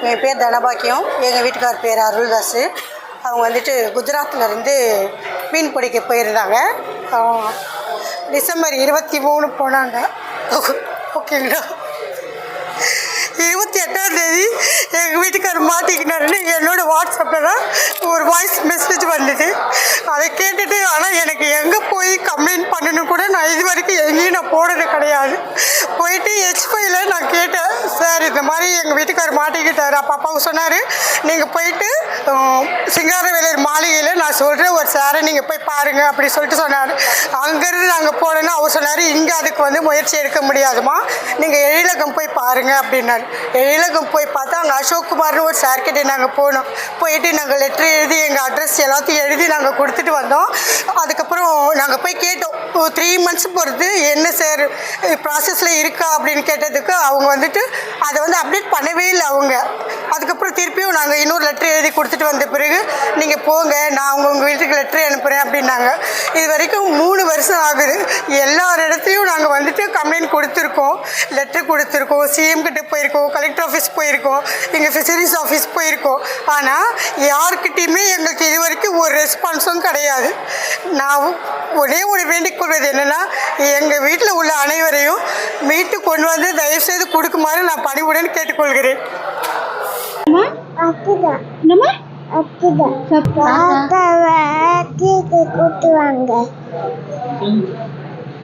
என் பேர் தனபாக்கியம், எங்கள் வீட்டுக்கார் பேர் அருள்தாஸ். அவங்க வந்துட்டு குஜராத்லேருந்து மீன் பிடிக்க போயிருந்தாங்க. டிசம்பர் 23 போனாங்க. ஓகேங்களா, 28ஆம் தேதி எங்கள் வீட்டுக்கார் மாட்டிக்கினாருன்னு என்னோடய வாட்ஸ்அப்பில் தான் ஒரு வாய்ஸ் மெசேஜ் வந்தது. அதை கேட்டுட்டு, ஆனால் எனக்கு எங்கே போய் கம்ப்ளைண்ட் பண்ணணும் கூட நான் இது வரைக்கும் எங்கேயும் நான் போனது கிடையாது. போயிட்டு H5ல நான் கேட்டேன், சார் இந்த மாதிரி எங்கள் வீட்டுக்கார் மாட்டிக்கிட்டார். அப்போ அப்பாவுக்கு சொன்னார், நீங்கள் போயிட்டு சிங்காரவேலர் மாளிகையில் நான் சொல்கிறேன் ஒரு சாரை நீங்கள் போய் பாருங்கள் அப்படி சொல்லிட்டு சொன்னார். அங்கேருந்து நாங்கள் போனோன்னா அவர் சொன்னார், இங்கே அதுக்கு வந்து முயற்சி எடுக்க முடியாதுமா, நீங்கள் எழிலகம் போய் பாருங்கள் அப்படின்னாரு. எழிலகம் போய் பார்த்தா அங்கே அசோக்குமார்னு ஒரு சார்கிட்ட நாங்கள் போனோம். போயிட்டு நாங்கள் லெட்ரு எழுதி எங்கள் அட்ரஸ் எல்லாத்தையும் எழுதி நாங்கள் கொடுத்துட்டு வந்தோம். அதுக்கப்புறம் நாங்கள் போய் கேட்டோம், 3 months பொறுத்து என்ன சார் ப்ராசஸில் இருக்கா அப்படின்னு கேட்டதுக்கு அவங்க வந்துட்டு அதை வந்து அப்டேட் பண்ணவே இல்லை அவங்க. அதுக்கப்புறம் திருப்பியும் நாங்கள் இன்னொரு லெட்ரு எழுதி கொடுத்துட்டு வந்த பிறகு நீங்கள் போங்க, நான் உங்கள் வீட்டுக்கு லெட்ரு அனுப்புகிறேன் அப்படின்னாங்க. இது வரைக்கும் 3 வருஷம் ஆகுது. எல்லார் இடத்துலையும் நாங்கள் வந்துட்டு கம்ப்ளைண்ட் கொடுத்துருக்கோம், லெட்ரு கொடுத்துருக்கோம், சிஎம் கிட்ட போயிருக்கோம், கலெக்டர் ஆஃபீஸ் போயிருக்கோம், எங்கள் ஃபிஷரிஸ் ஆஃபீஸ் போயிருக்கோம். ஆனால் யாருக்கிட்டையுமே எங்களுக்கு இது வரைக்கும் ஒரு ரெஸ்பான்ஸும் கிடையாது. நான் ஒரே ஒரு வேண்டிக் கொள்வது என்னென்னா, எங்கள் வீட்டில் உள்ள அனைவரையும் மீட்டு கொண்டு வந்து தயவுசெய்து கொடுக்குமாறு நான் பணிவுடன் கேட்டுக்கொள்கிறேன். கூட்டுவாங்க.